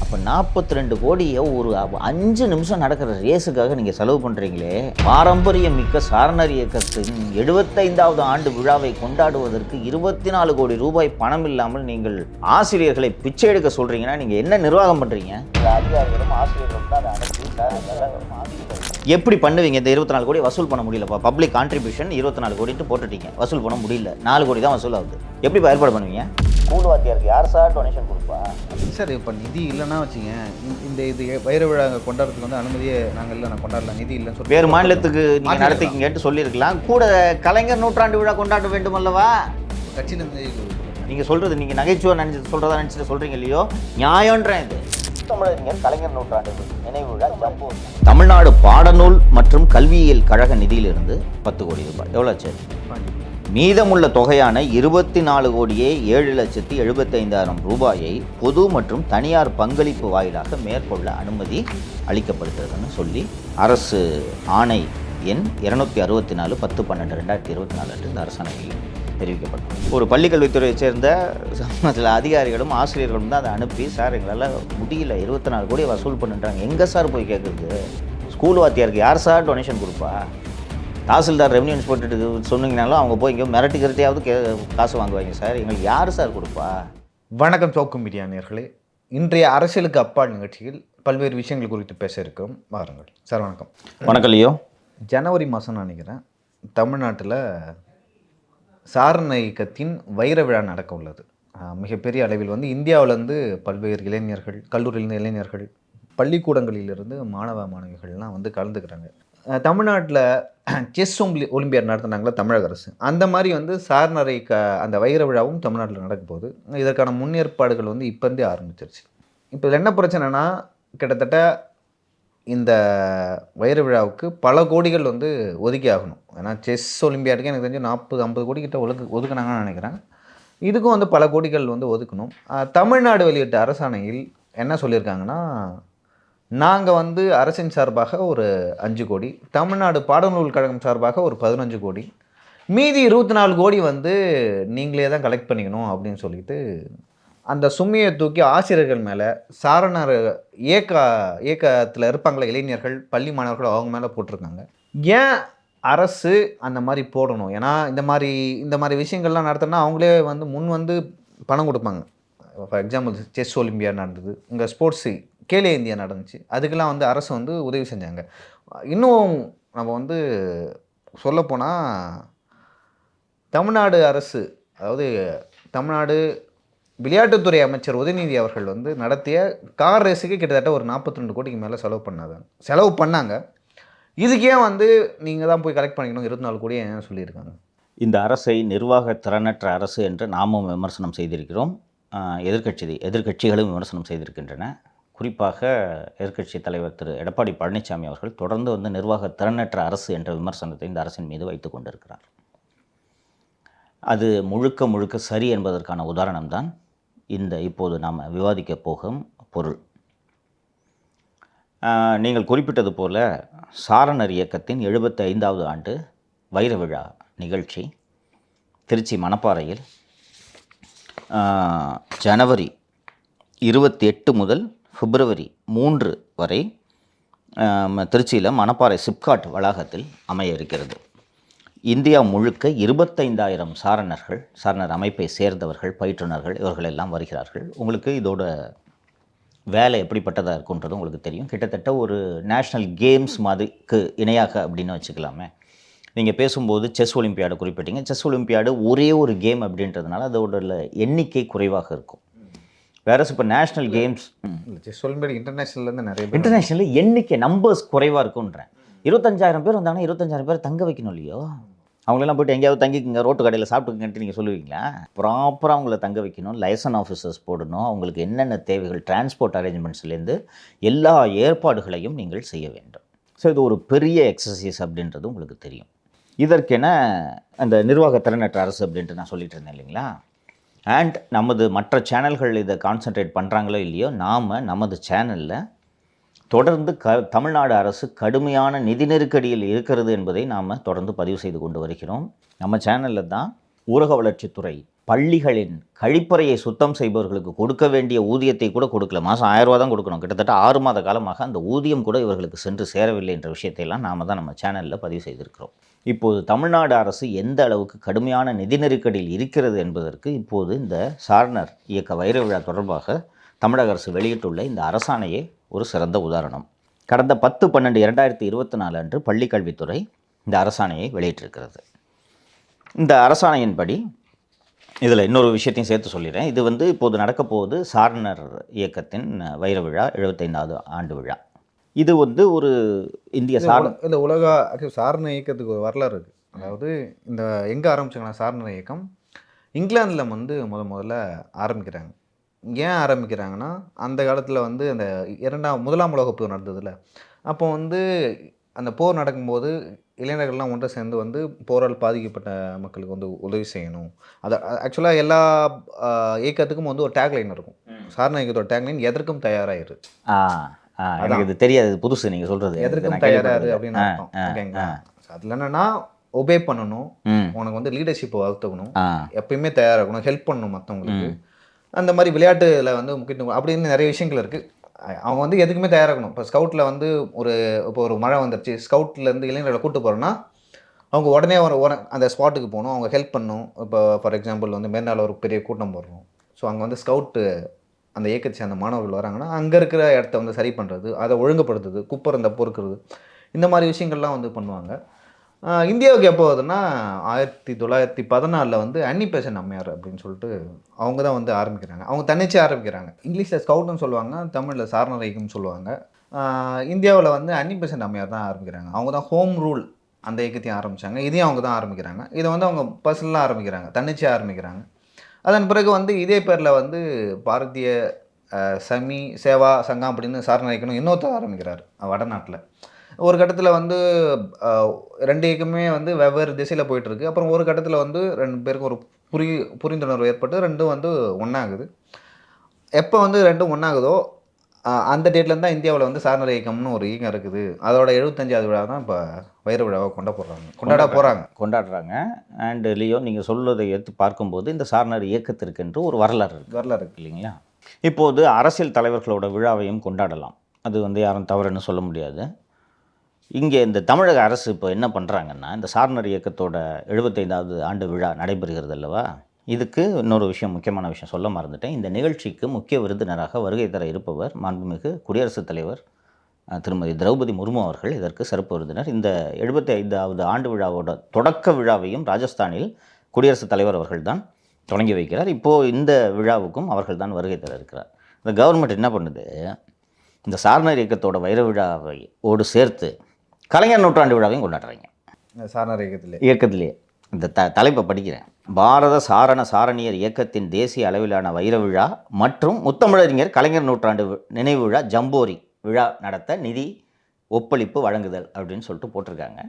அப்போ 42 கோடியை ஒரு 5 நிமிஷம் நடக்கிற ரேஸுக்காக நீங்கள் செலவு பண்ணுறீங்களே. பாரம்பரியம் மிக்க சாரணர் இயக்கத்தின் 75வது ஆண்டு விழாவை கொண்டாடுவதற்கு 24 கோடி ரூபாய் பணம் இல்லாமல் நீங்கள் ஆசிரியர்களை பிச்சை எடுக்க சொல்கிறீங்கன்னா நீங்கள் என்ன நிர்வாகம் பண்ணுறீங்க? அதிகாரிகளும் ஆசிரியர்களும் தான் அதை எப்படி பண்ணுவீங்க? இந்த 24 கோடி வசூல் பண்ண முடியலப்பா. பப்ளிக் கான்ட்ரிபியூஷன் 24 கோடிட்டு போட்டுட்டீங்க, வசூல் பண்ண முடியல. 4 கோடி தான் வசூல் ஆகுது. எப்படி ஏற்பாடு பண்ணுவீங்க? ஸ்கூல் வாத்தியாருக்கு யார் சார் டொனேஷன் கொடுப்பா? சார் இப்போ நிதி இல்லைன்னா வச்சுங்க, இது வைர விழா கொண்டாடுறதுக்கு வந்து அனுமதியே நாங்கள் இல்லை, நான் கொண்டாடலாம், நிதி இல்லைன்னு சொல்லி வேறு மாநிலத்துக்கு நீங்கள் நடத்திக்கிங்கன்ட்டு சொல்லியிருக்கலாம். கூட கலைஞர் நூற்றாண்டு விழா கொண்டாட வேண்டும் அல்லவா? கட்சியிலேருந்து நீங்கள் சொல்கிறது, நீங்கள் நகைச்சுவை சொல்கிறதா நினச்சிட்டு சொல்கிறீங்க இல்லையோ, நியாயன்றேன் இது. தமிழறிஞர் கலைஞர் நூற்றாண்டு நினைவு விழா ஜம்பு. தமிழ்நாடு பாடநூல் மற்றும் கல்வியியல் கழக நிதியிலிருந்து 10 கோடி ரூபாய் எவ்வளோச்சு? மீதமுள்ள தொகையான 24 கோடியே 7,75,000 ரூபாயை பொது மற்றும் தனியார் பங்களிப்பு வாயிலாக மேற்கொள்ள அனுமதி அளிக்கப்படுகிறதுன்னு சொல்லி அரசு ஆணை எண் 264 10/12/2024 அன்று இந்த அரசாணையில் தெரிவிக்கப்பட்டது. ஒரு பள்ளிக்கல்வித்துறையை சேர்ந்த சில அதிகாரிகளும் ஆசிரியர்களும் தான் அதை அனுப்பி, சார் எங்களால் முடியல, 24 கோடி வசூல் பண்ணுறாங்க, எங்கே சார் போய் கேட்குறது? ஸ்கூல் வாத்தியாருக்கு யார் சார் டொனேஷன் கொடுப்பா? தாசில்தார் ரெவன்யூ இன்ஸ்பெக்டருக்கு சொன்னீங்கனாலும் அவங்க போய் இங்கே மிரட்டிக்கிறதையாவது காசு வாங்குவாங்க சார், எங்களுக்கு யார் சார் கொடுப்பா? வணக்கம் சோக்கும் மீடியா நேயர்களே, இன்றைய அரசியலுக்கு அப்பால் நிகழ்ச்சியில் பல்வேறு விஷயங்கள் குறித்து பேச இருக்கோம், வாருங்கள். சார் வணக்கம். வணக்கம் லியோ. ஜனவரி மாதம் நினைக்கிறேன் தமிழ்நாட்டில் சாரண இயக்கத்தின் வைர விழா நடக்க உள்ளது. மிகப்பெரிய அளவில் வந்து இந்தியாவிலேருந்து பல்வேறு இளைஞர்கள், கல்லூரியிலிருந்து இளைஞர்கள், பள்ளிக்கூடங்களிலிருந்து மாணவ மாணவிகள்லாம் வந்து கலந்துக்கிறாங்க. தமிழ்நாட்டில் செஸ் ஒலிம்பியாட் நடத்துனாங்களா தமிழக அரசு, அந்த மாதிரி வந்து சாரணரை அந்த வைர விழாவும் தமிழ்நாட்டில் நடக்கும் போது இதற்கான முன்னேற்பாடுகள் வந்து இப்போந்தே ஆரம்பிச்சிருச்சு. இப்போ என்ன பிரச்சனைனா, கிட்டத்தட்ட இந்த வைர விழாவுக்கு பல கோடிகள் வந்து ஒதுக்கி ஆகணும். ஏன்னா செஸ் ஒலிம்பியாட்டுக்கு எனக்கு தெரிஞ்சு 40-50 கோடி கிட்ட ஒதுக்குனாங்கன்னு நினைக்கிறேன். இதுக்கும் வந்து பல கோடிகள் வந்து ஒதுக்கணும். தமிழ்நாடு வெளியிட்ட அரசாணையில் என்ன சொல்லியிருக்காங்கன்னா, நாங்கள் வந்து அரசின் சார்பாக ஒரு 5 கோடி, தமிழ்நாடு பாடநூல் கழகம் சார்பாக ஒரு 15 கோடி, மீதி 24 கோடி வந்து நீங்களே தான் கலெக்ட் பண்ணிக்கணும் அப்படின்னு சொல்லிட்டு அந்த சுமையை தூக்கி ஆசிரியர்கள் மேலே, சாரணர் இயக்கத்தில் இருப்பாங்களே இளைஞர்கள், பள்ளி மாணவர்கள், அவங்க மேலே போட்டிருக்காங்க. ஏன் அரசு அந்த மாதிரி போடணும்? ஏன்னா இந்த மாதிரி விஷயங்கள்லாம் நடத்தினா அவங்களே வந்து முன் வந்து பணம் கொடுப்பாங்க. ஃபார் எக்ஸாம்பிள் செஸ் ஒலிம்பியா நடந்தது, இங்கே ஸ்போர்ட்ஸு கேலோ இந்தியா நடந்துச்சு, அதுக்கெல்லாம் வந்து அரசு வந்து உதவி செஞ்சாங்க. இன்னும் நம்ம வந்து சொல்லப்போனால் தமிழ்நாடு அரசு, அதாவது தமிழ்நாடு விளையாட்டுத்துறை அமைச்சர் உதயநிதி அவர்கள் வந்து நடத்திய கார் ரேஸுக்கு கிட்டத்தட்ட ஒரு 42 கோடிக்கு மேலே செலவு பண்ணாங்க. இதுக்கே வந்து நீங்கள் தான் போய் கலெக்ட் பண்ணிக்கணும் 24 கோடியை ஏன் சொல்லியிருக்காங்க? இந்த அரசை நிர்வாக திறனற்ற அரசு என்று நாமும் விமர்சனம் செய்திருக்கிறோம். எதிர்க்கட்சிகளும் விமர்சனம் செய்திருக்கின்றன. குறிப்பாக எதிர்க்கட்சி தலைவர் திரு எடப்பாடி பழனிசாமி அவர்கள் தொடர்ந்து வந்து நிர்வாக திறனற்ற அரசு என்ற விமர்சனத்தை இந்த அரசின் மீது வைத்து கொண்டிருக்கிறார். அது முழுக்க சரி என்பதற்கான உதாரணம்தான் இந்த இப்போது நாம் விவாதிக்க போகும் பொருள். நீங்கள் குறிப்பிட்டது போல சாரணர் இயக்கத்தின் 75வது ஆண்டு வைர விழா நிகழ்ச்சி திருச்சி மணப்பாறையில் ஜனவரி 28 முதல் பிப்ரவரி 3 வரை திருச்சியில் மணப்பாறை சிப்காட் வளாகத்தில் அமைய இருக்கிறது. இந்தியா முழுக்க 25,000 சாரணர் அமைப்பை சேர்ந்தவர்கள், பயிற்றுனர்கள், இவர்கள் எல்லாம் வருகிறார்கள். உங்களுக்கு இதோட வேலை எப்படிப்பட்டதாக இருக்குன்றது உங்களுக்கு தெரியும். கிட்டத்தட்ட ஒரு நேஷ்னல் கேம்ஸ் மாதிரிக்கு இணையாக அப்படின்னு வச்சுக்கலாமே. நீங்கள் பேசும்போது செஸ் ஒலிம்பியாடு குறிப்பிட்டீங்க. செஸ் ஒலிம்பியாடு ஒரே ஒரு கேம் அப்படின்றதுனால அதோட எண்ணிக்கை குறைவாக இருக்கும். வேற இப்போ நேஷ்னல் கேம்ஸ், செஸ் ஒலிம்பியாடு இன்டர்நேஷ்னல்லேருந்து நிறைய இன்டர்நேஷ்னலில் எண்ணிக்கை நம்பர்ஸ் குறைவாக இருக்குன்றேன். 25,000 பேர் வந்தாங்கன்னா 25,000 பேர் தங்க வைக்கணும் இல்லையோ? அவங்களெல்லாம் போய்ட்டு எங்கேயாவது தங்கிக்குங்க, ரோட்டு கடையில் சாப்பிட்டுக்குங்கன்ட்டு நீங்கள் சொல்லுவீங்களா? ப்ராப்பராக அவங்கள தங்க வைக்கணும், லைசன் ஆஃபீஸர்ஸ் போடணும், அவங்களுக்கு என்னென்ன தேவைகள், டிரான்ஸ்போர்ட் அரேஞ்ச்மெண்ட்ஸ்லேருந்து எல்லா ஏற்பாடுகளையும் நீங்கள் செய்ய வேண்டும். ஸோ இது ஒரு பெரிய எக்ஸசைஸ் அப்படின்றது உங்களுக்கு தெரியும். இதற்கென அந்த நிர்வாக திறனற்ற அரசு அப்படின்ட்டு நான் சொல்லிட்டு இருந்தேன் இல்லைங்களா? அண்ட் மற்ற சேனல்கள் இதை கான்சன்ட்ரேட் பண்ணுறாங்களோ இல்லையோ, நமது சேனலில் தொடர்ந்து தமிழ்நாடு அரசு கடுமையான நிதி நெருக்கடியில் இருக்கிறது என்பதை நாம் தொடர்ந்து பதிவு செய்து கொண்டு வருகிறோம். நம்ம சேனலில் தான் ஊரக வளர்ச்சித்துறை பள்ளிகளின் கழிப்பறையை சுத்தம் செய்பவர்களுக்கு கொடுக்க வேண்டிய ஊதியத்தை கூட கொடுக்கல. மாதம் 1000 ரூபா தான் கொடுக்கணும். கிட்டத்தட்ட 6 மாத காலமாக அந்த ஊதியம் கூட இவர்களுக்கு சென்று சேரவில்லை என்ற விஷயத்தையெல்லாம் நாம் தான் நம்ம சேனலில் பதிவு செய்திருக்கிறோம். இப்போது தமிழ்நாடு அரசு எந்த அளவுக்கு கடுமையான நிதி நெருக்கடியில் இருக்கிறது என்பதற்கு இப்போது இந்த சாரணர் இயக்க வைர விழா தொடர்பாக தமிழக அரசு வெளியிட்டுள்ள இந்த அரசாணையே ஒரு சிறந்த உதாரணம். கடந்த 10/12/2024 அன்று பள்ளிக்கல்வித்துறை இந்த அரசாணையை வெளியிட்டிருக்கிறது. இந்த அரசாணையின்படி இதில் இன்னொரு விஷயத்தையும் சேர்த்து சொல்லிடுறேன். இது இப்போது நடக்கப்போகுது சாரணர் இயக்கத்தின் வைர விழா 75வது ஆண்டு விழா. இது ஒரு இந்திய இந்த உலக சாரணர் இயக்கத்துக்கு ஒரு வரலாறு இருக்குது. அதாவது இந்த எங்கே ஆரம்பிச்சாங்கன்னா சாரணர் இயக்கம் இங்கிலாந்தில் முதல்ல ஆரம்பிக்கிறாங்க. ஏன் ஆரம்பிக்கிறாங்கன்னா அந்த காலத்தில் அந்த முதலாம் உலகப் போர் நடந்ததில்ல, அப்போ அந்த போர் நடக்கும்போது இளைஞர்கள்லாம் ஒன்றை சேர்ந்து போரால் பாதிக்கப்பட்ட மக்களுக்கு உதவி செய்யணும். அது ஆக்சுவலாக எல்லா இயக்கத்துக்கும் ஒரு டேக்லைன் இருக்கும். சாரணர் இயக்கத்தோட டேக்லைன் எதற்கும் தயாராகிரு. எனக்கு இது தெரியாது, புதுசு நீங்கள் சொல்கிறது. எதற்கும் தயாராரு அப்படின்னு அர்த்தம். ஓகேங்களா? அதில் என்னென்னா ஒபே பண்ணணும், உனக்கு லீடர்ஷிப்பை வளர்த்துக்கணும், எப்பயுமே தயாராகணும், ஹெல்ப் பண்ணணும் மற்றவங்களுக்கு. அந்த மாதிரி விளையாட்டுல முக்கியத்துவம் அப்படின்னு நிறைய விஷயங்கள் இருக்குது. அவங்க எதுக்குமே தயாராகணும். இப்போ ஸ்கவுட்டில் இப்போ ஒரு மழை வந்துருச்சு, ஸ்கவுட்லேருந்து இளைஞர்களை கூப்பிட்டு போகிறோன்னா அவங்க உடனே அந்த ஸ்பாட்டுக்கு போகணும், அவங்க ஹெல்ப் பண்ணணும். இப்போ ஃபார் எக்ஸாம்பிள் மேற்நாள் ஒரு பெரிய கூட்டம் போடுறோம். ஸோ அங்கே ஸ்கவுட்டு அந்த இயக்கத்தை சேர்ந்த மாணவர்கள் வராங்கன்னா அங்கே இருக்கிற இடத்த சரி பண்ணுறது, அதை ஒழுங்குபடுத்துறது, குப்பை இருந்த பொறுக்கிறது, இந்த மாதிரி விஷயங்கள்லாம் பண்ணுவாங்க. இந்தியாவுக்கு எப்போ வருதுன்னா 1914 அன்னி பெசன்ட் அம்மையார் அப்படின்னு சொல்லிட்டு அவங்க தான் ஆரம்பிக்கிறாங்க. அவங்க தன்னிச்சையாக ஆரம்பிக்கிறாங்க. இங்கிலீஷில் ஸ்கவுட்னு சொல்லுவாங்க, தமிழில் சாரணர் இயக்கம்னு சொல்லுவாங்க. இந்தியாவில் அன்னி பெசன்ட் அம்மையார் தான் ஆரம்பிக்கிறாங்க. அவங்க தான் ஹோம் ரூல் அந்த இயக்கத்தையும் ஆரம்பித்தாங்க. இதையும் அவங்க தான் ஆரம்பிக்கிறாங்க. இதை அவங்க பர்சனலாக ஆரம்பிக்கிறாங்க, தன்னிச்சையாக ஆரம்பிக்கிறாங்க. அதன் பிறகு இதே பேரில் பாரதிய சமி சேவா சங்கம் அப்படின்னு சாரணர் இயக்கணும் இன்னொருத்தர் ஆரம்பிக்கிறார் வடநாட்டில். ஒரு கட்டத்தில் 2 இயக்கமே வெவ்வேறு திசையில் போயிட்டுருக்கு. அப்புறம் ஒரு கட்டத்தில் 2 பேருக்கும் ஒரு புரிந்துணர்வு ஏற்பட்டு ரெண்டும் ஒன்றாகுது. எப்போ ரெண்டும் ஒன்றாகுதோ அந்த டேட்லேருந்து தான் இந்தியாவில் சாரணர் இயக்கம்னு ஒரு இயக்கம் இருக்குது. அதோட 75வது விழா தான் இப்போ வைர விழாவை கொண்டாடுறாங்க. அண்ட் லியோ, நீங்கள் சொல்வதை எடுத்து பார்க்கும்போது இந்த சாரணர் இயக்கத்திற்கென்று ஒரு வரலாறு இருக்குது இல்லைங்களா? இப்போது அரசியல் தலைவர்களோட விழாவையும் கொண்டாடலாம், அது யாரும் தவறுன்னு சொல்ல முடியாது. இங்கே இந்த தமிழக அரசு இப்போ என்ன பண்ணுறாங்கன்னா, இந்த சாரணர் இயக்கத்தோட 75வது ஆண்டு விழா நடைபெறுகிறது அல்லவா, இதுக்கு இன்னொரு விஷயம், முக்கியமான விஷயம் சொல்ல மறந்துட்டேன். இந்த நிகழ்ச்சிக்கு முக்கிய விருந்தினராக வருகை தர இருப்பவர் மாண்புமிகு குடியரசுத் தலைவர் திருமதி திரௌபதி முர்மு அவர்கள் இதற்கு சிறப்பு விருந்தினர். இந்த 75வது ஆண்டு விழாவோட தொடக்க விழாவையும் ராஜஸ்தானில் குடியரசுத் தலைவர் அவர்கள் தான் தொடங்கி வைக்கிறார். இப்போது இந்த விழாவுக்கும் அவர்கள் தான் வருகை தர இருக்கிறார். இந்த கவர்மெண்ட் என்ன பண்ணுது, இந்த சாரணர் இயக்கத்தோட வைர விழாவோடு சேர்த்து கலைஞர் நூற்றாண்டு விழாவையும் கொண்டாடுறாங்க. சாரணர் இயக்கத்திலே இந்த தலைப்பை படிக்கிறேன். பாரத சாரணியர் இயக்கத்தின் தேசிய அளவிலான வைர விழா மற்றும் முத்தமிழறிஞர் கலைஞர் நூற்றாண்டு நினைவு விழா ஜம்போரி விழா நடத்த நிதி ஒப்பளிப்பு வழங்குதல் அப்படின்னு சொல்லிட்டு போட்டிருக்காங்க.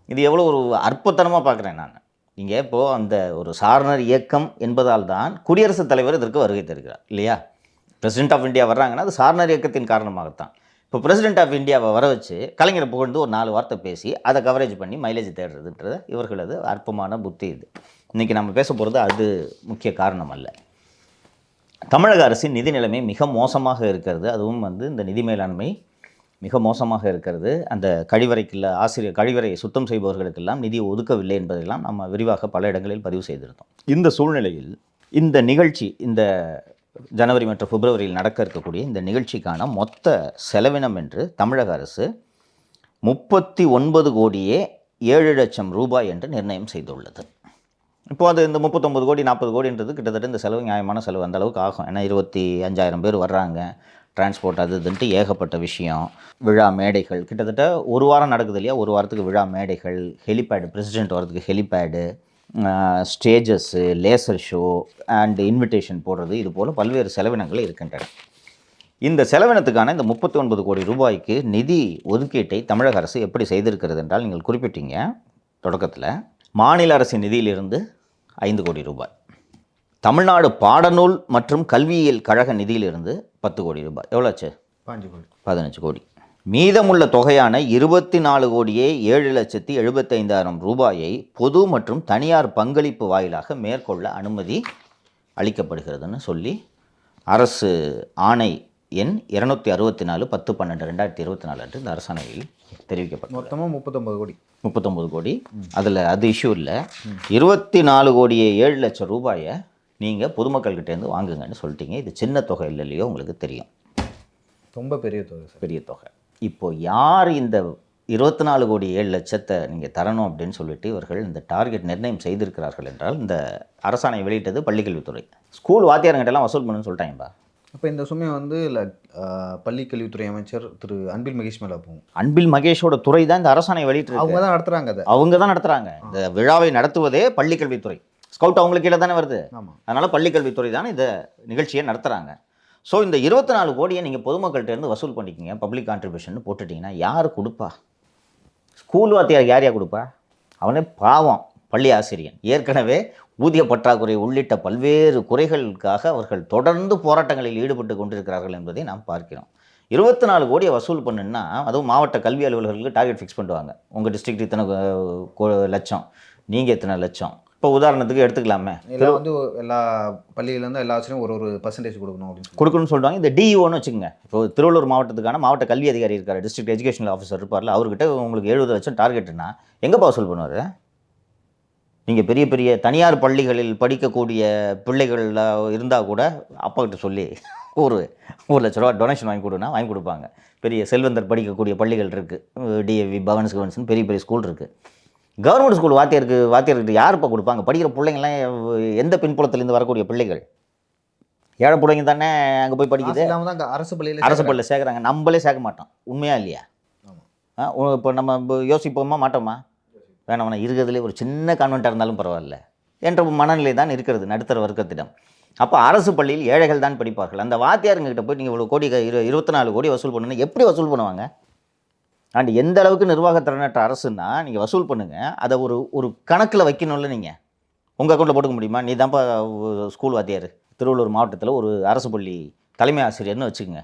இது எவ்வளோ ஒரு அற்புதமாக பார்க்குறேன் நான். இங்கே இப்போது அந்த ஒரு சாரணர் இயக்கம் என்பதால் தான் குடியரசுத் தலைவர் இதற்கு வருகை தருகிறார் இல்லையா? பிரசிடென்ட் ஆஃப் இந்தியா வர்றாங்கன்னா அது சாரணர் இயக்கத்தின் காரணமாகத்தான். இப்போ பிரசிடென்ட் ஆஃப் இந்தியாவை வர வச்சு கலைஞரை புகழ்ந்து ஒரு 4 வார்த்தை பேசி அதை கவரேஜ் பண்ணி மைலேஜ் தேடுறதுன்றது இவர்களது அற்பமான புத்தி. இது இன்றைக்கி நம்ம பேச போகிறது அது முக்கிய காரணம் அல்ல. தமிழக அரசின் நிதி நிலைமை மிக மோசமாக இருக்கிறது. அதுவும் இந்த நிதி மேலாண்மை மிக மோசமாக இருக்கிறது. அந்த கழிவறையை சுத்தம் செய்பவர்களுக்கெல்லாம் நிதி ஒதுக்கவில்லை என்பதெல்லாம் நம்ம விரிவாக பல இடங்களில் பதிவு செய்திருந்தோம். இந்த சூழ்நிலையில் இந்த நிகழ்ச்சி இந்த ஜனவரி மற்றும் பிப்ரவரியில் நடக்க இருக்கக்கூடிய இந்த நிகழ்ச்சிக்கான மொத்த செலவினம் என்று தமிழக அரசு 39 கோடியே 7 லட்சம் ரூபாய் என்று நிர்ணயம் செய்துள்ளது. இப்போது இந்த 39 கோடி 40 கோடின்றது கிட்டத்தட்ட இந்த செலவு நியாயமான செலவு அந்த அளவுக்கு ஆகும். ஏன்னா 25,000 பேர் வர்றாங்க, டிரான்ஸ்போர்ட் அது இதுன்ட்டு ஏகப்பட்ட விஷயம். விழா மேடைகள் கிட்டத்தட்ட ஒரு வாரம் நடக்குது இல்லையா? ஒரு வாரத்துக்கு விழா மேடைகள், ஹெலிபேடு, பிரசிடென்ட் வரதுக்கு helipad, stages, laser show and invitation போடுறது, இது போல் பல்வேறு செலவினங்கள் இருக்கின்றன. இந்த செலவினத்துக்கான இந்த 39 கோடி ரூபாய்க்கு நிதி ஒதுக்கீட்டை தமிழக அரசு எப்படி செய்திருக்கிறது என்றால், நீங்கள் குறிப்பிட்டீங்க தொடக்கத்தில், மாநில அரசின் நிதியிலிருந்து 5 கோடி ரூபாய், தமிழ்நாடு பாடநூல் மற்றும் கல்வியியல் கழக நிதியிலிருந்து 10 கோடி ரூபாய், எவ்வளோச்சு? 15 கோடி. மீதமுள்ள தொகையான 24,07,75,000 ரூபாயை பொது மற்றும் தனியார் பங்களிப்பு வாயிலாக மேற்கொள்ள அனுமதி அளிக்கப்படுகிறதுன்னு சொல்லி அரசு ஆணை எண் 264 10/12/2024 அன்று இந்த அரசாணையில் தெரிவிக்கப்பட்டது. மொத்தமாக 39 கோடி 39 கோடி. அதில் அது இஷ்யூ இல்லை. 24,07,00,000 ரூபாயை நீங்கள் பொதுமக்கள்கிட்டேருந்து வாங்குங்கன்னு சொல்லிட்டீங்க. இது சின்ன தொகை இல்லையோ உங்களுக்கு தெரியும், ரொம்ப பெரிய தொகை சார். பெரிய தொகை. இப்போது யார் இந்த 24,07,00,000 நீங்கள் தரணும் அப்படின்னு சொல்லிட்டு இவர்கள் இந்த டார்கெட் நிர்ணயம் செய்திருக்கிறார்கள் என்றால், இந்த அரசாணை வெளியிட்டது பள்ளிக்கல்வித்துறை. ஸ்கூல் வாத்தியாரங்கிட்டலாம் வசூல் பண்ணுன்னு சொல்லிட்டாங்கப்பா. அப்போ இந்த சுமையை வந்து பள்ளிக்கல்வித்துறை அமைச்சர் திரு அன்பில் மகேஷ் மேலே போகும். அன்பில் மகேஷோட துறை தான் இந்த அரசாணை வெளியிட்டு அவங்க தான் நடத்துகிறாங்க. அதை அவங்க தான் நடத்துகிறாங்க. இந்த விழாவை நடத்துவதே பள்ளிக்கல்வித்துறை. ஸ்கவுட் அவங்களுக்கு கீழே தானே வருது. ஆமாம். அதனால் பள்ளிக்கல்வித்துறை தான் இந்த நிகழ்ச்சியை நடத்துகிறாங்க. ஸோ இந்த 24 கோடியை நீங்கள் பொதுமக்கள்கிட்டேருந்து வசூல் பண்ணிக்கிங்க, பப்ளிக் கான்ட்ரிபியூஷன் போட்டுட்டிங்கன்னா யார் கொடுப்பா? ஸ்கூல் வாத்தியாருக்கு யார் கொடுப்பா? அவனே பாவம் பள்ளி ஆசிரியன். ஏற்கனவே ஊதிய பற்றாக்குறை உள்ளிட்ட பல்வேறு குறைகளுக்காக அவர்கள் தொடர்ந்து போராட்டங்களில் ஈடுபட்டு கொண்டிருக்கிறார்கள் என்பதை நாம் பார்க்கிறோம். 24 கோடியை வசூல் பண்ணுன்னா, அதுவும் மாவட்ட கல்வி அலுவலர்களுக்கு டார்கெட் ஃபிக்ஸ் பண்ணுவாங்க. உங்கள் டிஸ்ட்ரிக்ட் இத்தனை லட்சம், நீங்கள் இத்தனை லட்சம். இப்போ உதாரணத்துக்கு எடுத்துக்கலாமே, எல்லாம் வந்து எல்லா பள்ளியிலேருந்து எல்லா ஆசிரியரும் ஒரு பர்சன்டேஜ் கொடுக்கணும் அப்படின்னு கொடுக்கணும்னு சொல்லுவாங்க. இந்த டிஇஓன்னு வச்சுக்கோங்க. இப்போ திருவள்ளூர் மாவட்டத்துக்கான மாவட்ட கல்வி அதிகாரி இருக்கார், டிஸ்ட்ரிக்ட் எஜுகேஷனல் ஆஃபீஸர் இருப்பார்ல, அவர்கிட்ட உங்களுக்கு 70 லட்சம் டார்கெட்டுன்னா எங்கேப்பா வசூல் பண்ணுவார்? நீங்கள் பெரிய பெரிய தனியார் பள்ளிகளில் படிக்கக்கூடிய பிள்ளைகள் இருந்தால் கூட அப்பாக்கிட்ட சொல்லி ஒரு லட்ச ரூபா டொனேஷன் வாங்கி கொடுனா வாங்கி கொடுப்பாங்க. பெரிய செல்வந்தர் படிக்கக்கூடிய பள்ளிகள் இருக்குது, டிஏவி, பவன்ஸ் கவன்ஸ்னு பெரிய பெரிய ஸ்கூல் இருக்குது. கவர்மெண்ட் ஸ்கூல் வாத்தியார்கிட்ட யாருப்பா கொடுப்பாங்க? படிக்கிற பிள்ளைங்கள்லாம் எந்த பின்புலத்துலேருந்து வரக்கூடிய பிள்ளைகள்? ஏழை பிள்ளைங்க தானே அங்கே போய் படிக்குது. அரசு பள்ளியில் சேர்க்குறாங்க. நம்மளே சேர்க்க மாட்டோம். உண்மையா இல்லையா? இப்போ நம்ம யோசிப்போமா மாட்டோமா? வேணாம், இருக்கிறதுலே ஒரு சின்ன கான்வெண்ட்டாக இருந்தாலும் பரவாயில்ல என்ற மனநிலை தான் இருக்கிறது நடுத்தர வர்க்கத்திடம். அப்போ அரசு பள்ளியில் ஏழைகள் தான் படிப்பார்கள். அந்த வாத்தியாருங்கிட்ட போய் நீங்கள் இவ்வளோ கோடி 24 கோடி வசூல் பண்ணணும், எப்படி வசூல் பண்ணுவாங்க? அண்ட் எந்த அளவுக்கு நிர்வாகத்திறனற்ற அரசுன்னா, நீங்கள் வசூல் பண்ணுங்கள், அதை ஒரு கணக்கில் வைக்கணும்ல. நீங்கள் உங்கள் அக்கௌண்ட்டில் போட்டுக்க முடியுமா? நீ தான்ப்பா ஸ்கூல் வாத்தியார், திருவள்ளூர் மாவட்டத்தில் ஒரு அரசு பள்ளி தலைமை ஆசிரியர்னு வச்சுக்கோங்க,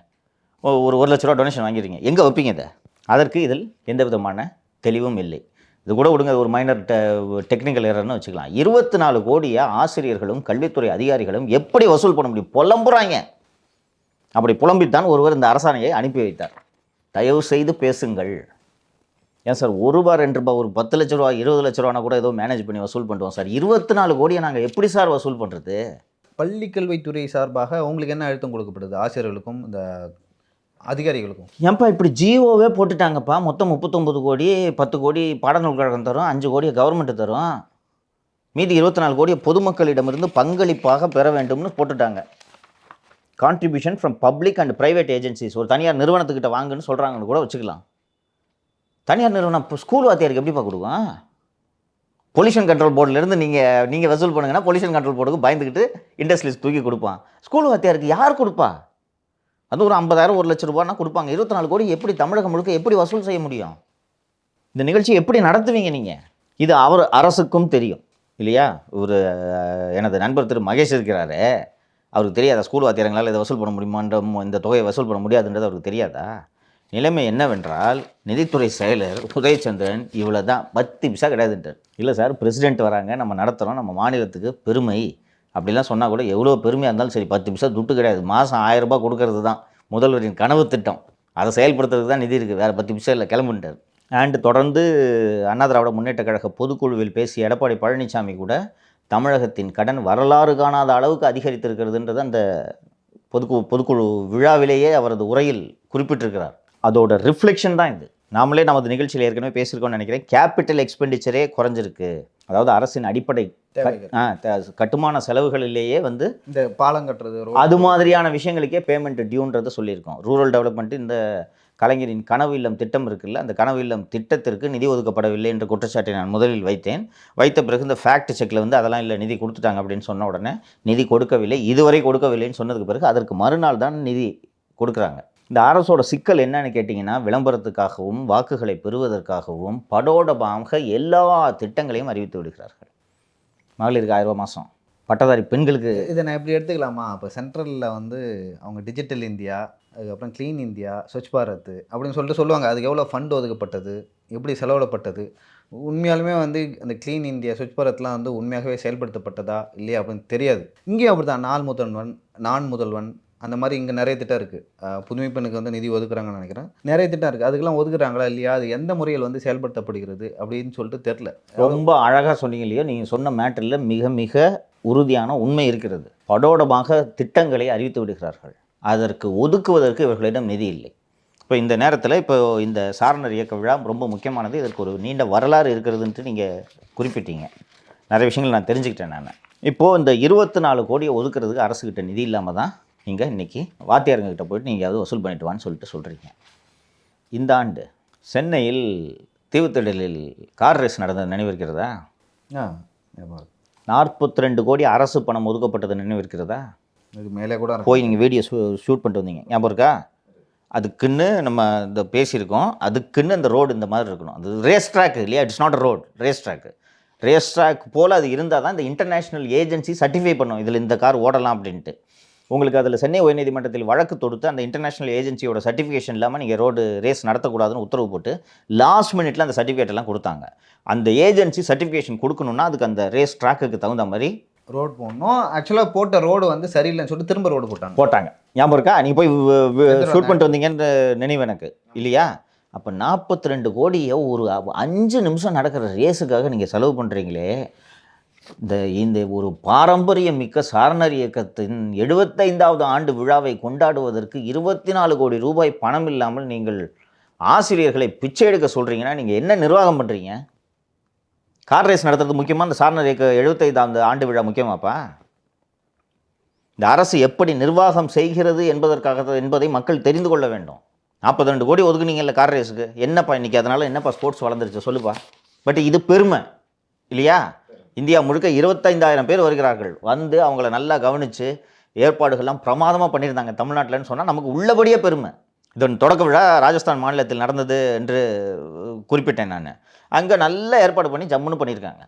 ஒரு லட்ச ரூபா டொனேஷன் வாங்கிடுறீங்க, எங்கே வைப்பீங்க இதை? அதற்கு இதில் எந்த விதமான தெளிவும் இல்லை. இது கூட விடுங்க, ஒரு மைனர் டெக்னிக்கல் எரர்னு வச்சுக்கலாம். 24 கோடியை ஆசிரியர்களும் கல்வித்துறை அதிகாரிகளும் எப்படி வசூல் பண்ண முடியும்? புலம்புறாங்க. அப்படி புலம்பித்தான் ஒருவர் இந்த அரசாணையை அனுப்பி வைத்தார். தயவு செய்து பேசுங்கள். ஏன் சார், ₹1 ₹2 ஒரு 10 லட்ச ரூபா 20 லட்ச ரூபானா கூட ஏதோ மேனேஜ் பண்ணி வசூல் பண்ணுவோம் சார். 24 கோடியை நாங்கள் எப்படி சார் வசூல் பண்ணுறது? பள்ளிக்கல்வித்துறை சார்பாக உங்களுக்கு என்ன அழுத்தம் கொடுக்கப்படுது? ஆசிரியர்களுக்கும் இந்த அதிகாரிகளுக்கும் ஏன்ப்பா இப்படி ஜிஓவே போட்டுட்டாங்கப்பா. மொத்தம் 39 கோடி, 10 கோடி பாடநூல் கழகம் தரும், 5 கோடியை கவர்மெண்ட்டு தரும், மீதி 24 கோடியை பொதுமக்களிடமிருந்து பங்களிப்பாக பெற வேண்டும்னு போட்டுட்டாங்க. Contribution from public and private agencies. ஒரு தனியார் நிறுவனத்துக்கிட்ட வாங்குன்னு சொல்கிறாங்கன்னு கூட வச்சுக்கலாம். தனியார் நிறுவனம் இப்போ ஸ்கூல் வாத்தியாருக்கு எப்படிப்பா கொடுக்கும்? பொல்யூஷன் கண்ட்ரோல் போர்டிலேருந்து நீங்கள் வசூல் பண்ணுங்கன்னா பொல்யூஷன் கண்ட்ரோல் போர்டுக்கு பயந்துக்கிட்டு இண்டஸ்ட்ரீஸ் தூக்கி கொடுப்பான். ஸ்கூல் வாத்தியாருக்கு யார் கொடுப்பா? அது ஒரு 50,000 1 லட்ச ரூபான்னா கொடுப்பாங்க. 24 கோடி எப்படி தமிழகம் முழுக்க எப்படி வசூல் செய்ய முடியும்? இந்த நிகழ்ச்சியை எப்படி நடத்துவீங்க நீங்கள்? இது அரசுக்கும் தெரியும் இல்லையா? ஒரு எனது நண்பர் திரு மகேஷ் இருக்கிறாரு, அவருக்கு தெரியாதா ஸ்கூல் வாத்தியாரங்களால் இதை வசூல் பண்ண முடியுமான்ற, இந்த தொகையை வசூல் பண்ண முடியாதுன்றது அவருக்கு தெரியாதா? நிலைமை என்னவென்றால், நிதித்துறை செயலர் உதயச்சந்திரன் இவ்வளோ தான், 10 பைசா கிடையாதுன்றார். இல்லை சார், பிரசிடென்ட் வராங்க, நம்ம நடத்துகிறோம், நம்ம மாநிலத்துக்கு பெருமை அப்படிலாம் சொன்னால் கூட எவ்வளோ பெருமையாக இருந்தாலும் சரி, 10 பைசா துட்டு கிடையாது. மாதம் 1000 ரூபாய் கொடுக்கறது தான் முதல்வரின் கனவு திட்டம். அதை செயல்படுத்துறதுக்கு தான் நிதி இருக்குது, வேறு 10 பைசா இல்லை, கிளம்புட்டார். அண்டு தொடர்ந்து அண்ணா திராவிட முன்னேற்ற கழக பொதுக்குழுவில் பேசிய எடப்பாடி பழனிசாமி கூட தமிழகத்தின் கடன் வரலாறு காணாத அளவுக்கு அதிகரித்திருக்கிறதுன்றது அந்த பொதுக்குழு விழாவிலேயே அவரது உரையில் குறிப்பிட்டிருக்கிறார். அதோட ரிஃப்ளெக்ஷன் தான் இது. நாமளே நமது நிகழ்ச்சியில் ஏற்கனவே பேசியிருக்கோம்னு நினைக்கிறேன். கேபிட்டல் எக்ஸ்பெண்டிச்சரே குறைஞ்சிருக்கு. அதாவது அரசின் அடிப்படை கட்டுமான செலவுகளிலேயே இந்த பாலம் கட்டுறது, அது மாதிரியான விஷயங்களுக்கே பேமெண்ட் டியூன்றதை சொல்லியிருக்கோம். ரூரல் டெவலப்மெண்ட், இந்த கலைஞரின் கனவு இல்லம் திட்டம் இருக்குல்ல, அந்த கனவு இல்லம் திட்டத்திற்கு நிதி ஒதுக்கப்படவில்லை என்ற குற்றச்சாட்டை நான் முதலில் வைத்த பிறகு இந்த ஃபேக்ட் செக்கில் அதெல்லாம் இல்லை, நிதி கொடுத்துட்டாங்க அப்படின்னு சொன்ன உடனே நிதி கொடுக்கவில்லை, இதுவரை கொடுக்கவில்லைன்னு சொன்னதுக்கு பிறகு அதற்கு மறுநாள் தான் நிதி கொடுக்குறாங்க. இந்த அரசோட சிக்கல் என்னன்னு கேட்டிங்கன்னா, விளம்பரத்துக்காகவும் வாக்குகளை பெறுவதற்காகவும் படோடபாக எல்லா திட்டங்களையும் அறிவித்து விடுகிறார்கள். மகளிருக்கு 1000 ரூபா மாதம், பட்டதாரி பெண்களுக்கு. இதை நான் எப்படி எடுத்துக்கலாமா? இப்போ சென்ட்ரலில் அவங்க டிஜிட்டல் இந்தியா, அதுக்கப்புறம் க்ளீன் இந்தியா, ஸ்வச் பாரத் அப்படின்னு சொல்லிட்டு சொல்லுவாங்க. அதுக்கு எவ்வளோ ஃபண்ட் ஒதுக்கப்பட்டது, எப்படி செலவிடப்பட்டது, உண்மையாலுமே வந்து அந்த க்ளீன் இந்தியா, ஸ்வச் பாரத்லாம் வந்து உண்மையாகவே செயல்படுத்தப்பட்டதா இல்லையா அப்படின்னு தெரியாது. இங்கேயும் அப்படி தான் நான் முதல்வன் அந்த மாதிரி இங்கே நிறைய திட்டம் இருக்குது. புதுமை பெண்ணுக்கு வந்து நிதி ஒதுக்குறாங்கன்னு நினைக்கிறேன். நிறைய திட்டம் இருக்குது. அதுக்கெல்லாம் ஒதுக்குறாங்களா இல்லையா, அது எந்த முறையில் வந்து செயல்படுத்தப்படுகிறது அப்படின்னு சொல்லிட்டு தெரில. ரொம்ப அழகாக சொன்னீங்க இல்லையோ, நீங்கள் சொன்ன மேட்டரில் மிக மிக உறுதியான உண்மை இருக்கிறது. படோடமாக திட்டங்களை அறிவித்து விடுகிறார்கள். அதற்கு ஒதுக்குவதற்கு இவர்களிடம் நிதி இல்லை. இப்போ இந்த நேரத்தில் இப்போ இந்த சாரணர் இயக்க விழா ரொம்ப முக்கியமானது. இதற்கு ஒரு நீண்ட வரலாறு இருக்கிறதுன்ட்டு நீங்கள் குறிப்பிட்டீங்க. நிறைய விஷயங்கள் நான் தெரிஞ்சுக்கிட்டேன். நான் இப்போது இந்த 24 கோடியை ஒதுக்குறதுக்கு அரசுக்கிட்ட நிதி இல்லாமல் தான் நீங்கள் இன்றைக்கி வாத்தியாருங்கிட்ட போயிட்டு நீங்கள் ஏதாவது வசூல் பண்ணிட்டு வான்னு சொல்லிட்டு சொல்கிறீங்க. இந்த ஆண்டு சென்னையில் தீவுத்திடலில் கார் ரேஸ் நடந்தது நினைவிருக்கிறதா? 42 கோடி அரசு பணம் ஒதுக்கப்பட்டது நினைவிருக்கிறதா? இது மேலே கூட போய் நீங்கள் வீடியோ ஷூட் பண்ணிட்டு வந்தீங்க, ஞாபகம் இருக்கா? அதுக்குன்னு நம்ம இந்த பேசியிருக்கோம். அதுக்குன்னு அந்த ரோடு இந்த மாதிரி இருக்கணும். அது ரேஸ் ட்ராக் இல்லையா? It's not a road, race track. Race track போல் அது இருந்தால் தான் இந்த இன்டர்நேஷ்னல் ஏஜென்சி சர்டிஃபை பண்ணும் இதில் இந்த கார் ஓடலாம் அப்படின்ட்டு. உங்களுக்கு அதில் சென்னை உயர்நீதிமன்றத்தில் வழக்கு தொடுத்து அந்த இன்டர்நேஷ்னல் ஏஜென்சியோட சர்டிஃபிகேஷன் இல்லாமல் நீங்கள் ரோடு ரேஸ் நடத்தக்கூடாதுன்னு உத்தரவு போட்டு லாஸ்ட் மினிட்ல அந்த சர்டிஃபிகேட் எல்லாம் கொடுத்தாங்க. அந்த ஏஜென்சி சர்டிஃபிகேஷன் கொடுக்கணுன்னா அதுக்கு அந்த ரேஸ் ட்ராக்குக்கு தகுந்த மாதிரி ரோடு போடணும். ஆக்சுவலாக போட்ட ரோடு வந்து சரியில்லைன்னு சொல்லிட்டு திரும்ப ரோடு போட்டாங்க. ஞாபகம் இருக்கா? நீங்கள் போய் ஷூட் பண்ணிட்டு வந்தீங்கன்ற நினைவு எனக்கு இல்லையா? அப்போ 42 கோடியை ஒரு 5 நிமிஷம் நடக்கிற ரேஸுக்காக நீங்கள் செலவு பண்ணுறீங்களே. இந்த ஒரு பாரம்பரியம் மிக்க சாரணர் இயக்கத்தின் 75வது ஆண்டு விழாவை கொண்டாடுவதற்கு 24 கோடி ரூபாய் பணம் இல்லாமல் நீங்கள் ஆசிரியர்களை பிச்சை எடுக்க சொல்கிறீங்கன்னா நீங்கள் என்ன நிர்வாகம் பண்ணுறீங்க? கார் ரேஸ் நடத்துறது முக்கியமாக? இந்த சாரணர் இயக்க 75வது ஆண்டு விழா முக்கியமாப்பா? இந்த அரசு எப்படி நிர்வாகம் செய்கிறது என்பதை மக்கள் தெரிந்து கொள்ள வேண்டும். 42 கோடி ஒதுக்குனீங்கல்ல கார் ரேஸுக்கு, என்னப்பா இன்றைக்கி அதனால் என்னப்பா ஸ்போர்ட்ஸ் வளர்ந்துருச்சு சொல்லுப்பா. பட் இது பெருமை இல்லையா? இந்தியா முழுக்க 25,000 பேர் வருகிறார்கள். வந்து அவங்கள நல்லா கவனித்து ஏற்பாடுகள்லாம் பிரமாதமாக பண்ணியிருந்தாங்க தமிழ்நாட்டில்னு சொன்னால் நமக்கு உள்ளபடியே பெருமை. இதன் தொடக்க விழா ராஜஸ்தான் மாநிலத்தில் நடந்தது என்று குறிப்பிட்டேன் நான். அங்கே நல்ல ஏற்பாடு பண்ணி ஜம்முன்னு பண்ணியிருக்காங்க.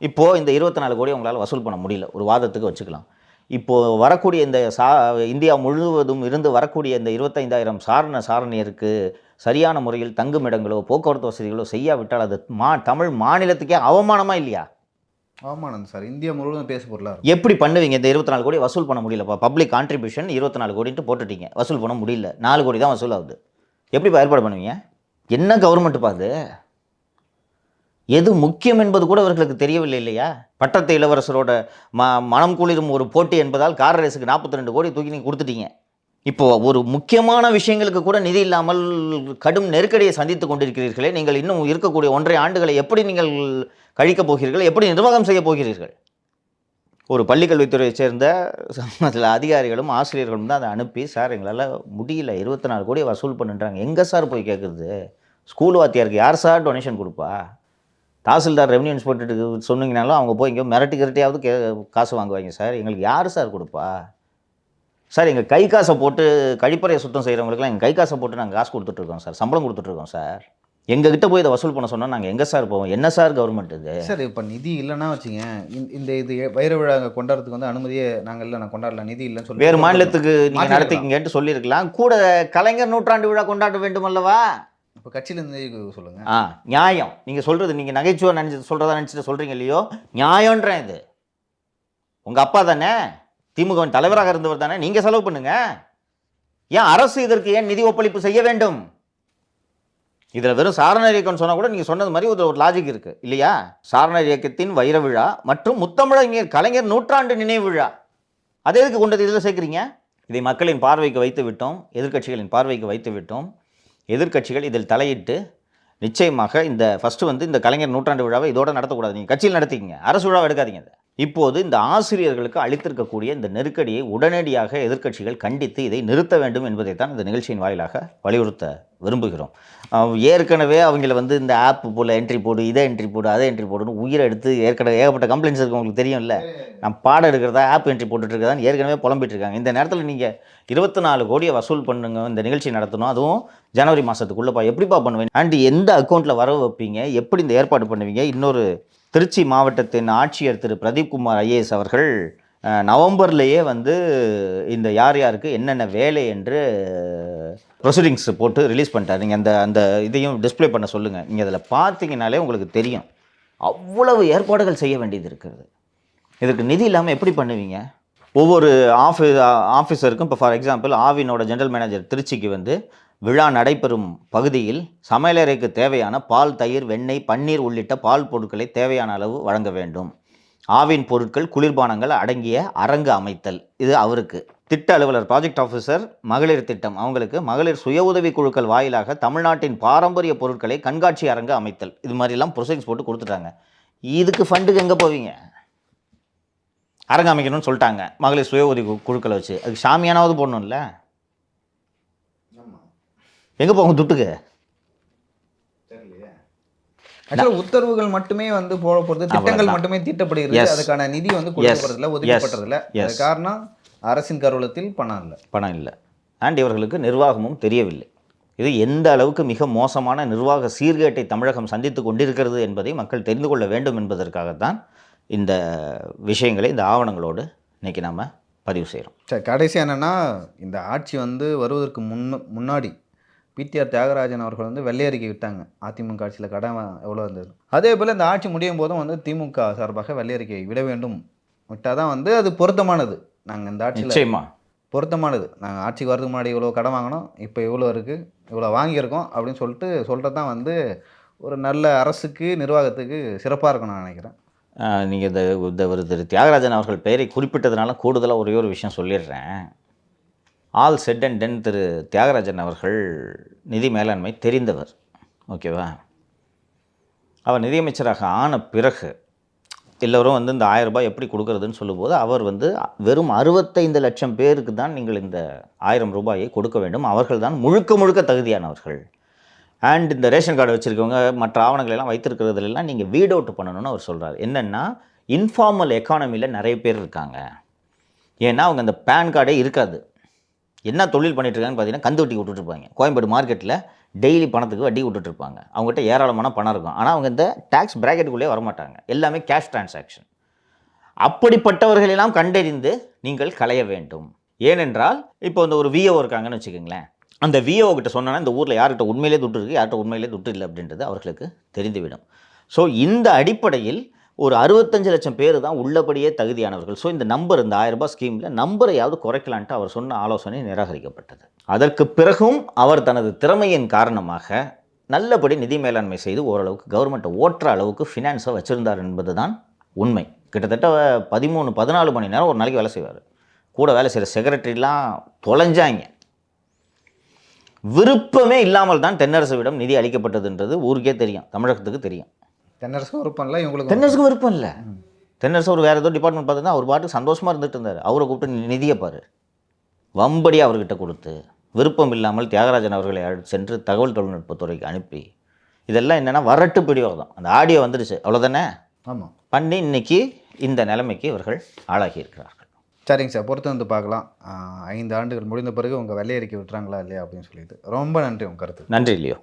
இப்போது இந்த 24 கோடி உங்களால் வசூல் பண்ண முடியல, ஒரு வாதத்துக்கு வச்சுக்கலாம். இப்போது வரக்கூடிய இந்த இந்தியா முழுவதும் இருந்து வரக்கூடிய இந்த 25,000 சாரணியருக்கு சரியான முறையில் தங்குமிடங்களோ போக்குவரத்து வசதிகளோ செய்யாவிட்டால் அது தமிழ் மாநிலத்துக்கே அவமானமாக இல்லையா? அவமானம் சார். இந்தியா முழுவதும் பேச பொருளாக எப்படி பண்ணுவீங்க? இந்த 24 கோடி வசூல் பண்ண முடியலப்பா. பப்ளிக் கான்ட்ரிபியூஷன் 24 கோடின்ட்டு போட்டுட்டீங்க, வசூல் பண்ண முடியல. 4 கோடி தான் வசூல் ஆகுது. எப்படிப்பா ஏற்பாடு பண்ணுவீங்க? என்ன கவர்மெண்ட்டுப்பா அது? எது முக்கியம் என்பது கூட அவர்களுக்கு தெரியவில்லை இல்லையா? பட்டத்து இளவரசரோட மனம் குளிரும் ஒரு போட்டி என்பதால் கார் ரேஸுக்கு 42 கோடி தூக்கி நீங்கள் கொடுத்துட்டீங்க. இப்போது ஒரு முக்கியமான விஷயங்களுக்கு கூட நிதி இல்லாமல் கடும் நெருக்கடியை சந்தித்து கொண்டிருக்கிறீர்களே. நீங்கள் இன்னும் இருக்கக்கூடிய 1.5 ஆண்டுகளை எப்படி நீங்கள் கழிக்கப் போகிறீர்கள்? எப்படி நிர்வாகம் செய்ய போகிறீர்கள்? ஒரு பள்ளிக்கல்வித்துறையை சேர்ந்த அதிகாரிகளும் ஆசிரியர்களும் தான் அதை அனுப்பி, சார் எங்களால் முடியல 24 கோடி வசூல் பண்ணுன்றாங்க. எங்கே சார் போய் கேட்குறது? ஸ்கூல் வாத்தியாருக்கு யார் சார் டொனேஷன் கொடுப்பா? தாசில்தார் ரெவன்யூ இன்ஸ்பெக்டருக்கு சொன்னீங்கனாலும் அவங்க போய் இங்கே மிரட்டியாவது காசு வாங்குவாங்க. சார் எங்களுக்கு யார் சார் கொடுப்பா? சார் எங்கள் கை காசை போட்டு கழிப்பறையை சுத்தம் செய்கிறவங்களுக்குலாம் எங்கள் கை காசை போட்டு நாங்கள் காசு கொடுத்துட்ருக்கோம் சார், சம்பளம் கொடுத்துட்ருக்கோம் சார். எங்ககிட்ட போய் இதை வசூல் பண்ண சொன்னால் நாங்கள் எங்கே சார் போவோம்? என்ன சார் கவர்மெண்ட் இது? சார் இப்போ நிதி இல்லைன்னா வச்சுங்க, இது வைர விழா கொண்டாடுறதுக்கு வந்து அனுமதியே நாங்கள் இல்லை, நான் கொண்டாடல, நிதி இல்லைன்னு சொல்லி வேறு மாநிலத்துக்கு நீங்கள் நடத்திக்கிங்கன்ட்டு சொல்லியிருக்கலாம். கூட கலைஞர் நூற்றாண்டு விழா கொண்டாட வேண்டும் அல்லவா? இப்போ கட்சியிலேருந்து சொல்லுங்கள். நியாயம். நீங்கள் சொல்கிறது நீங்கள் நகைச்சுவை நினச்சிட்டு சொல்கிறீங்க இல்லையோ, நியாயன்றேன். இது உங்கள் அப்பா தானே, திமுகவின் தலைவராக இருந்தவர் தானே, நீங்கள் செலவு பண்ணுங்க. ஏன் அரசு இதற்கு ஏன் நிதி ஒப்பளிப்பு செய்ய வேண்டும்? இதில் வெறும் சாரணர் இயக்கம்னு சொன்னால் கூட நீங்கள் சொன்னது மாதிரி ஒரு லாஜிக் இருக்குது இல்லையா? சாரணர் இயக்கத்தின் வைர விழா மற்றும் முத்தமிழறிஞர் கலைஞர் நூற்றாண்டு நினைவு விழா, அதை எதுக்கு கொண்டது இதில் சேர்க்குறீங்க? இதை மக்களின் பார்வைக்கு வைத்து விட்டோம், எதிர்க்கட்சிகளின் பார்வைக்கு வைத்து விட்டோம். எதிர்க்கட்சிகள் இதில் தலையிட்டு நிச்சயமாக இந்த ஃபஸ்ட்டு வந்து இந்த கலைஞர் நூற்றாண்டு விழாவை இதோடு நடத்தக்கூடாது. நீங்கள் கட்சியில் நடத்திக்கிங்க, அரசு விழாவை எடுக்காதீங்க. இப்போது இந்த ஆசிரியர்களுக்கு அளித்திருக்கக்கூடிய இந்த நெருக்கடியை உடனடியாக எதிர்க்கட்சிகள் கண்டித்து இதை நிறுத்த வேண்டும் என்பதைத்தான் இந்த நிகழ்ச்சியின் வாயிலாக வலியுறுத்த விரும்புகிறோம். ஏற்கனவே அவங்கள வந்து இந்த ஆப் போல் என்ட்ரி போடு, இதை என்ட்ரி போடு, அதை என்ட்ரி போடுன்னு உயிரை எடுத்து ஏற்கனவே ஏகப்பட்ட கம்ப்ளைண்ட்ஸ் இருக்குது, உங்களுக்கு தெரியும் இல்லை? நான் பாடம் எடுக்கிறதா ஆப் என்ட்ரி போட்டுட்ருக்கதான் ஏற்கனவே புலம்பிட்டு இருக்காங்க. இந்த நேரத்தில் நீங்கள் 24 கோடியை வசூல் பண்ணுங்க, இந்த நிகழ்ச்சி நடத்தணும், அதுவும் ஜனவரி மாதத்துக்குள்ளேப்பா. எப்படிப்பா பண்ணுவேன்? அண்ட் எந்த அக்கௌண்ட்டில் வர வைப்பீங்க? எப்படி இந்த ஏற்பாடு பண்ணுவீங்க? இன்னொரு திருச்சி மாவட்டத்தின் ஆட்சியர் திரு பிரதீப் குமார் ஐஏஎஸ் அவர்கள் நவம்பர்லேயே வந்து இந்த யார் யாருக்கு என்னென்ன வேலை என்று ப்ரொசீடிங்ஸ் போட்டு ரிலீஸ் பண்ணிட்டார். நீங்கள் அந்த அந்த இதையும் டிஸ்ப்ளே பண்ண சொல்லுங்கள். நீங்கள் அதில் பார்த்தீங்கனாலே உங்களுக்கு தெரியும் அவ்வளவு ஏற்பாடுகள் செய்ய வேண்டியது இருக்கிறது. இதுக்கு நிதி இல்லாமல் எப்படி பண்ணுவீங்க? ஒவ்வொரு ஆஃபீஸருக்கும் இப்போ ஃபார் எக்ஸாம்பிள் ஆவினோட ஜெனரல் மேனேஜர் திருச்சிக்கு வந்து விழா நடைபெறும் பகுதியில் சமையலறைக்கு தேவையான பால், தயிர், வெண்ணெய், பன்னீர் உள்ளிட்ட பால் பொருட்களை தேவையான அளவு வழங்க வேண்டும். ஆவின் பொருட்கள், குளிர்பானங்கள் அடங்கிய அரங்கு அமைத்தல், இது அவருக்கு. திட்ட அலுவலர், ப்ராஜெக்ட் ஆஃபீஸர், மகளிர் திட்டம், அவங்களுக்கு மகளிர் சுய உதவி குழுக்கள் வாயிலாக தமிழ்நாட்டின் பாரம்பரிய பொருட்களை கண்காட்சி அரங்கு அமைத்தல், இது மாதிரிலாம் ப்ரொசீஜர்ஸ் போட்டு கொடுத்துட்டாங்க. இதுக்கு ஃபண்டுக்கு எங்கே போவீங்க? அரங்கு அமைக்கணும்னு சொல்லிட்டாங்க மகளிர் சுய உதவி குழுக்களை வச்சு, அதுக்கு சாமியானாவது போடணும்ல. எங்கே போகும் துட்டுக்கு? உத்தரவுகள் மட்டுமே வந்து போடப்படுறது, திட்டங்கள் மட்டுமே தீட்டப்படுகிறது, அதுக்கான நிதி வந்து கொடுக்கப்படுறதில்ல, ஒதுக்கப்படுறதில்ல. அது காரணம் அரசின் கருவூலத்தில் பணம் இல்லை அண்ட் இவர்களுக்கு நிர்வாகமும் தெரியவில்லை. இது எந்த அளவுக்கு மிக மோசமான நிர்வாக சீர்கேட்டை தமிழகம் சந்தித்து கொண்டிருக்கிறது என்பதை மக்கள் தெரிந்து கொள்ள வேண்டும் என்பதற்காகத்தான் இந்த விஷயங்களை இந்த ஆவணங்களோடு இன்றைக்கி நாம் பதிவு செய்கிறோம். சரி, கடைசி என்னென்னா, இந்த ஆட்சி வந்து வருவதற்கு முன்னாடி பிடிஆர் தியாகராஜன் அவர்கள் வந்து வெள்ளை அறிக்கை விட்டாங்க. அதிமுக ஆட்சியில் கடன் எவ்வளோ இருந்தது. அதே போல் இந்த ஆட்சி முடியும் போதும் வந்து திமுக சார்பாக வெள்ளை அறிக்கை விட வேண்டும், விட்டால் தான் வந்து அது பொருத்தமானது. நாங்கள் இந்த ஆட்சியில் நிச்சயமா பொருத்தமானது. நாங்கள் ஆட்சிக்கு வரதுக்கு முன்னாடி இவ்வளோ கடன் வாங்கினோம், இப்போ இவ்வளோ இருக்குது, இவ்வளோ வாங்கியிருக்கோம் அப்படின்னு சொல்கிறது தான் வந்து ஒரு நல்ல அரசுக்கு, நிர்வாகத்துக்கு சிறப்பாக இருக்கும் நான் நினைக்கிறேன். நீங்கள் திரு தியாகராஜன் அவர்கள் பெயரை குறிப்பிட்டதுனால கூடுதலாக ஒரே ஒரு விஷயம் சொல்லிடுறேன். ஆல் செட் அண்ட் டென் திரு தியாகராஜன் அவர்கள் நிதி மேலாண்மை தெரிந்தவர், ஓகேவா? அவர் நிதியமைச்சராக ஆன பிறகு எல்லோரும் வந்து இந்த 1000 ரூபாய் எப்படி கொடுக்கறதுன்னு சொல்லும்போது அவர் வந்து வெறும் 65 லட்சம் பேருக்கு தான் நீங்கள் இந்த 1000 ரூபாயை கொடுக்க வேண்டும், அவர்கள் தான் முழுக்க முழுக்க தகுதியானவர்கள். அண்ட் இந்த ரேஷன் கார்டு வச்சுருக்கவங்க மற்ற ஆவணங்களெல்லாம் வைத்திருக்கிறதுலாம் நீங்கள் வீட் அவுட் பண்ணணும்னு அவர் சொல்கிறார். என்னென்னா, இன்ஃபார்மல் எக்கானமியில் நிறைய பேர் இருக்காங்க. ஏன்னா அவங்க அந்த பேன் கார்டே இருக்காது. என்ன தொழில் பண்ணிட்டுருக்காங்கன்னு பார்த்தீங்கன்னா, கந்து வட்டி விட்டுட்ருப்பாங்க. கோயம்பேடு மார்க்கெட்டில் டெய்லி பணத்துக்கு வட்டி விட்டுட்ருப்பாங்க. அவங்ககிட்ட ஏராளமான பணம் இருக்கும். ஆனால் அவங்க இந்த டேக்ஸ் ப்ராக்கெட்டுக்குள்ளே வரமாட்டாங்க. எல்லாமே கேஷ் டிரான்சாக்ஷன். அப்படிப்பட்டவர்களெல்லாம் கண்டறிந்து நீங்கள் களைய வேண்டும். ஏனென்றால் இப்போ இந்த ஒரு விஓ இருக்காங்கன்னு வச்சுக்கோங்களேன், அந்த விஓ கிட்ட சொன்னால் இந்த ஊரில் யார்கிட்ட உண்மையிலே துட்டு இருக்குது, யார்கிட்ட உண்மையிலே துட்டு இல்லை அப்படின்றது அவர்களுக்கு தெரிந்துவிடும். ஸோ இந்த அடிப்படையில் ஒரு 65 லட்சம் பேர் தான் உள்ளபடியே தகுதியானவர்கள். ஸோ இந்த நம்பர், இந்த 1000 ரூபாய் ஸ்கீமில் நம்பரையாவது குறைக்கலான்ட்டு அவர் சொன்ன ஆலோசனை நிராகரிக்கப்பட்டது. அதற்கு பிறகும் அவர் தனது திறமையின் காரணமாக நல்லபடி நிதி மேலாண்மை செய்து ஓரளவுக்கு கவர்மெண்ட்டை ஓட்டுற அளவுக்கு ஃபினான்ஸை வச்சுருந்தார் என்பது தான் உண்மை. கிட்டத்தட்ட 13-14 மணி நேரம் ஒரு நாளைக்கு வேலை செய்வார். கூட வேலை செய்கிற செக்ரட்டரிலாம் தொலைஞ்சாங்க. விருப்பமே இல்லாமல் தான் தென்னரசுவிடம் நிதி அளிக்கப்பட்டதுன்றது ஊருக்கே தெரியும், தமிழகத்துக்கு தெரியும். தென்னரசுக்கும் விருப்பம் இல்லை, இவங்களுக்கு தென்னரசுக்கும் விருப்பம் இல்லை. தென்னரசு ஒரு வேறு ஏதோ டிபார்ட்மெண்ட் பார்த்தீங்கன்னா அவர் பாட்டுக்கு சந்தோஷமாக இருந்துட்டு இருந்தார். அவரை கூப்பிட்டு நிதியை பாரு, வம்படியாக அவர்கிட்ட கொடுத்து விருப்பம் இல்லாமல் தியாகராஜன் அவர்களை சென்று தகவல் தொழில்நுட்பத்துறைக்கு அனுப்பி, இதெல்லாம் என்னென்னா வரட்டு பிடிவாதம். அந்த ஆடியோ வந்துடுச்சு, அவ்வளோதானே. ஆமாம், பண்ணி இன்றைக்கி இந்த நிலைமைக்கு இவர்கள் ஆளாகி இருக்கிறார்கள். சரிங்க சார், பொறுத்து வந்து பார்க்கலாம். 5 ஆண்டுகள் முடிந்த பிறகு உங்கள் வெள்ளை அறிக்கை விட்டுறாங்களா இல்லையா அப்படின்னு சொல்லிட்டு. ரொம்ப நன்றி உங்கள் கருத்து. நன்றி இல்லையோ.